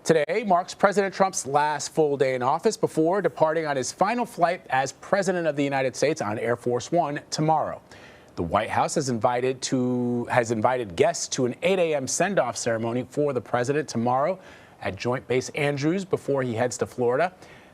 Today marks President Trump's last full day in office before departing on his final flight as President of the United States on Air Force One tomorrow. The White House has invited guests to an 8 a.m. send-off ceremony for the president tomorrow at Joint Base Andrews before he heads to Florida.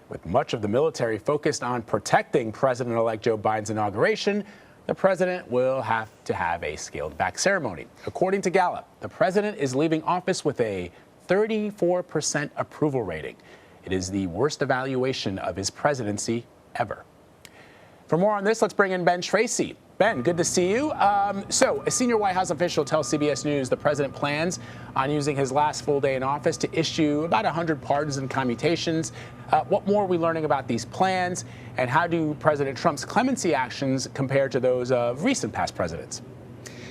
With much of the military focused on protecting President-elect Joe Biden's inauguration, the president will have to have a scaled-back ceremony. According to Gallup, the president is leaving office with a 34% approval rating. It is the worst evaluation of his presidency ever. For more on this, let's bring in Ben Tracy. Ben, good to see you. So a senior White House official tells CBS News the president plans on using his last full day in office to issue about 100 pardons and commutations. What more are we learning about these plans, and how do President Trump's clemency actions compare to those of recent past presidents?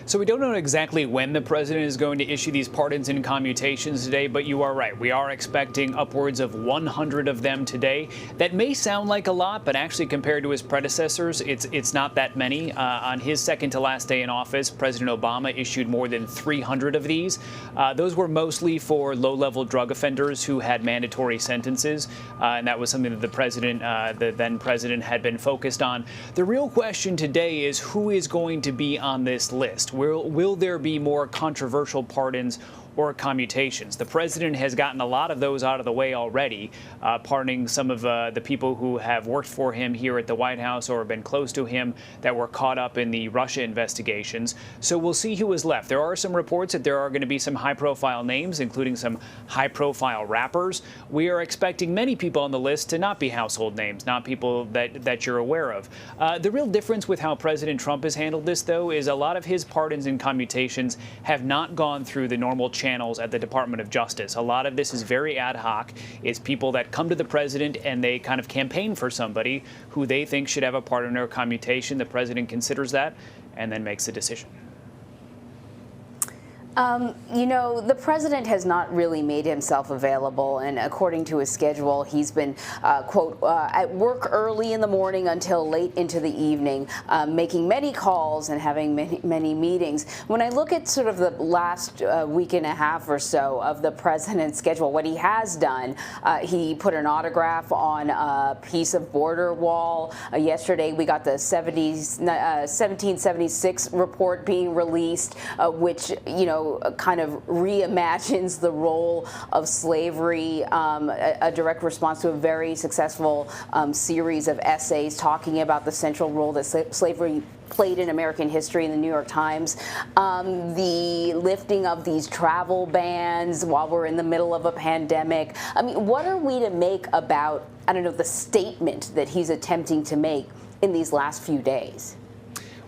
So we don't know exactly when the president is going to issue these pardons and commutations today, but you are right. We are expecting upwards of 100 of them today. That may sound like a lot, but actually compared to his predecessors, it's not that many. On his second to last day in office, President Obama issued more than 300 of these. Those were mostly for low-level drug offenders who had mandatory sentences, and that was something that the then president had been focused on. The real question today is who is going to be on this list. Will there be more controversial pardons or commutations? The president has gotten a lot of those out of the way already, pardoning some of the people who have worked for him here at the White House or been close to him that were caught up in the Russia investigations. So we'll see who is left. There are some reports that there are going to be some high-profile names, including some high-profile rappers. We are expecting many people on the list to not be household names, not people that you're aware of. The real difference with how President Trump has handled this, though, is a lot of his pardons and commutations have not gone through the normal channels at the Department of Justice. A lot of this is very ad hoc. It's people that come to the president and they kind of campaign for somebody who they think should have a pardon or commutation. The president considers that and then makes a decision. You know, the president has not really made himself available, and according to his schedule, he's been, quote, at work early in the morning until late into the evening, making many calls and having many meetings. When I look at sort of the last week and a half or so of the president's schedule, what he has done, he put an autograph on a piece of border wall. Yesterday, we got the 1776 report being released, which, you know, kind of reimagines the role of slavery, a direct response to a very successful series of essays talking about the central role that slavery played in American history in the New York Times. The lifting of these travel bans while we're in the middle of a pandemic. I mean, what are we to make about, I don't know, the statement that he's attempting to make in these last few days?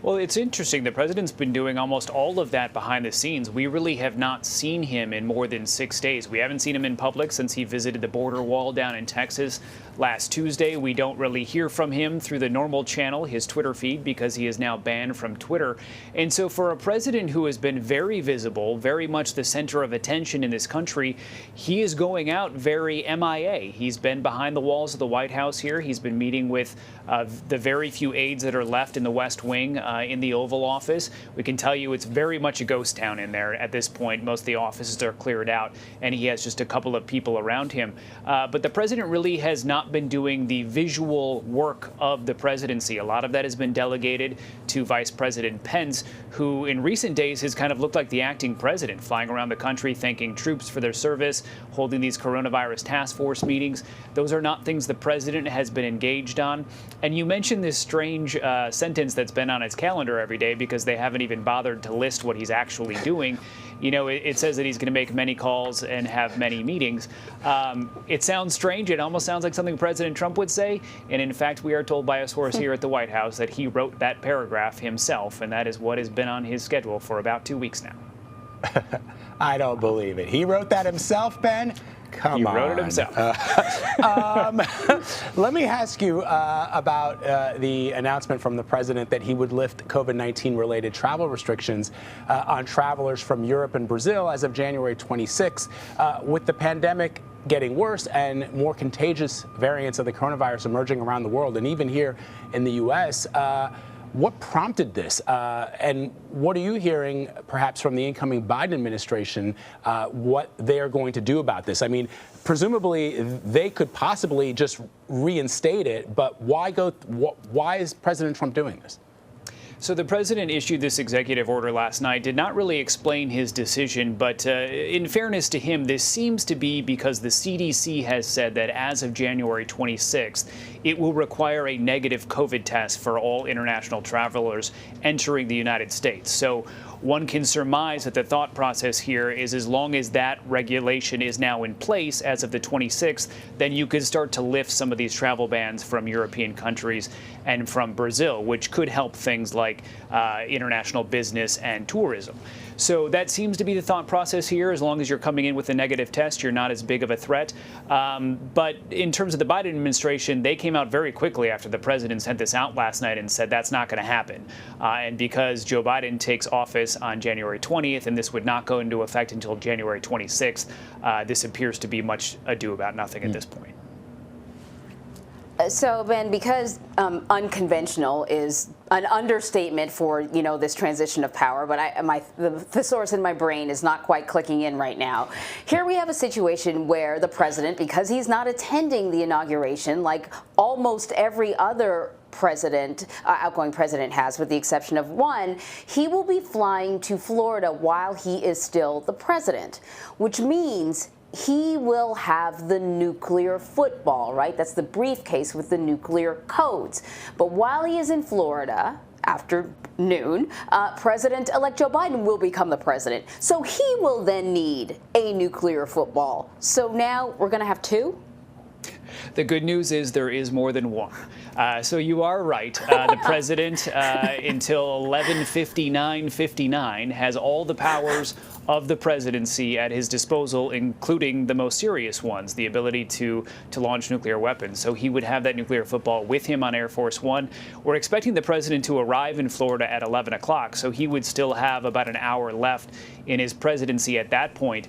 Well, it's interesting. The president's been doing almost all of that behind the scenes. We really have not seen him in more than 6 days. We haven't seen him in public since he visited the border wall down in Texas last Tuesday. We don't really hear from him through the normal channel, his Twitter feed, because he is now banned from Twitter. And so for a president who has been very visible, very much the center of attention in this country, he is going out very MIA. He's been behind the walls of the White House here. He's been meeting with the very few aides that are left in the West Wing in the Oval Office. We can tell you it's very much a ghost town in there at this point. Most of the offices are cleared out, and he has just a couple of people around him. But the president really has not been doing the visual work of the presidency. A lot of that has been delegated to Vice President Pence, who in recent days has kind of looked like the acting president, flying around the country thanking troops for their service, holding these coronavirus task force meetings. Those are not things the president has been engaged on. And you mentioned this strange sentence that's been on his calendar every day because they haven't even bothered to list what he's actually doing. You know, it says that he's going to make many calls and have many meetings. It sounds strange. It almost sounds like something President Trump would say. And in fact, we are told by a source here at the White House that he wrote that paragraph himself, and that is what has been on his schedule for about 2 weeks now. I don't believe it. He wrote that himself, Ben? Come on. He wrote it himself. Let me ask you about the announcement from the president that he would lift COVID-19 related travel restrictions on travelers from Europe and Brazil as of January 26. With the pandemic getting worse and more contagious variants of the coronavirus emerging around the world, and even here in the U.S., What prompted this? And what are you hearing, perhaps, from the incoming Biden administration, what they're going to do about this? I mean, presumably, they could possibly just reinstate it, but why is President Trump doing this? So the president issued this executive order last night, did not really explain his decision, but in fairness to him, this seems to be because the CDC has said that as of January 26th, it will require a negative COVID test for all international travelers entering the United States. So one can surmise that the thought process here is as long as that regulation is now in place as of the 26th, then you could start to lift some of these travel bans from European countries and from Brazil, which could help things like international business and tourism. So that seems to be the thought process here. As long as you're coming in with a negative test, you're not as big of a threat. But in terms of the Biden administration, they came out very quickly after the president sent this out last night and said that's not going to happen. And because Joe Biden takes office on January 20th, and this would not go into effect until January 26th, this appears to be much ado about nothing at this point. So, Ben, because unconventional is an understatement for, this transition of power, but the thesaurus in my brain is not quite clicking in right now. Here we have a situation where the president, because he's not attending the inauguration like almost every other outgoing president has, with the exception of one, he will be flying to Florida while he is still the president, which means he will have the nuclear football, right? That's the briefcase with the nuclear codes. But while he is in Florida, after noon, President-elect Joe Biden will become the president. So he will then need a nuclear football. So now we're going to have two? The good news is there is more than one. So you are right. The president, until 11:59:59, has all the powers of the presidency at his disposal, including the most serious ones, the ability to launch nuclear weapons. So he would have that nuclear football with him on Air Force One. We're expecting the president to arrive in Florida at 11 o'clock, so he would still have about an hour left in his presidency at that point.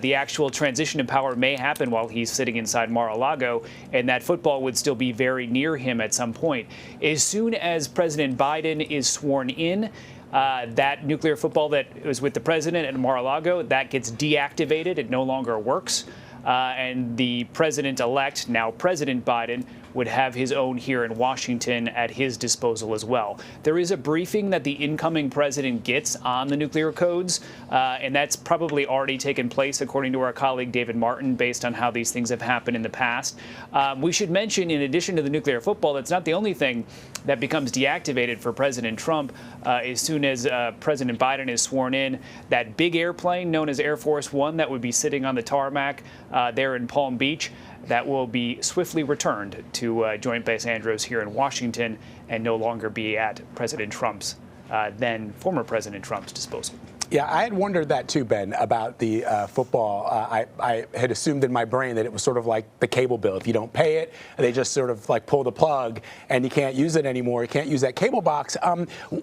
The actual transition of power may happen while he's sitting inside Mar-a-Lago, and that football would still be very near him at some point. As soon as President Biden is sworn in, that nuclear football that was with the president at Mar-a-Lago, that gets deactivated. It no longer works. And the president-elect, now President Biden, would have his own here in Washington at his disposal as well. There is a briefing that the incoming president gets on the nuclear codes, and that's probably already taken place, according to our colleague David Martin, based on how these things have happened in the past. We should mention, in addition to the nuclear football, that's not the only thing that becomes deactivated for President Trump as soon as President Biden is sworn in. That big airplane known as Air Force One that would be sitting on the tarmac there in Palm Beach, that will be swiftly returned to Joint Base Andrews here in Washington and no longer be at President Trump's, then former President Trump's disposal. Yeah, I had wondered that too, Ben, about the football. I had assumed in my brain that it was sort of like the cable bill. If you don't pay it, they just sort of like pull the plug and you can't use it anymore. You can't use that cable box.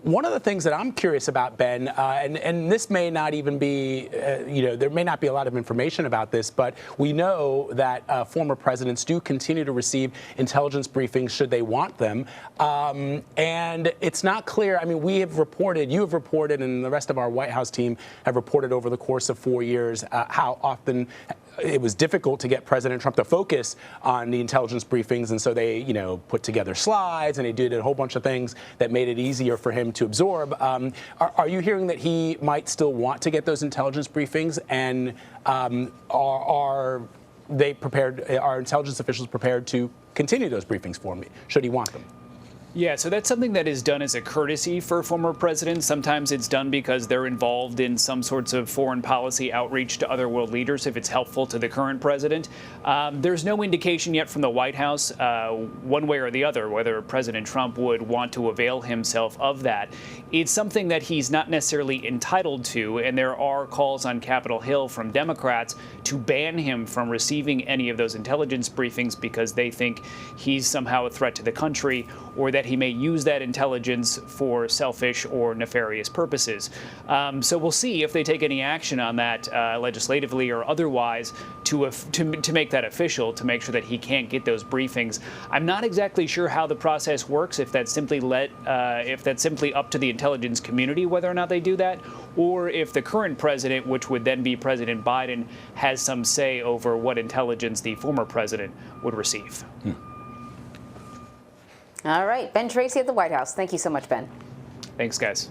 One of the things that I'm curious about, Ben, and this may not even be, there may not be a lot of information about this, but we know that former presidents do continue to receive intelligence briefings should they want them. And it's not clear. I mean, you have reported, and the rest of our White House team have reported over the course of 4 years how often it was difficult to get President Trump to focus on the intelligence briefings, and so they, put together slides and they did a whole bunch of things that made it easier for him to absorb. Are you hearing that he might still want to get those intelligence briefings, and are they prepared? Are intelligence officials prepared to continue those briefings for me? Should he want them? Yeah, so that's something that is done as a courtesy for former presidents. Sometimes it's done because they're involved in some sorts of foreign policy outreach to other world leaders if it's helpful to the current president. There's no indication yet from the White House, one way or the other, whether President Trump would want to avail himself of that. It's something that he's not necessarily entitled to, and there are calls on Capitol Hill from Democrats to ban him from receiving any of those intelligence briefings because they think he's somehow a threat to the country, or that that he may use that intelligence for selfish or nefarious purposes. So we'll see if they take any action on that legislatively or otherwise to make that official, to make sure that he can't get those briefings. I'm not exactly sure how the process works, if that's simply up to the intelligence community whether or not they do that, or if the current president, which would then be President Biden, has some say over what intelligence the former president would receive. All right, Ben Tracy at the White House. Thank you so much, Ben. Thanks, guys.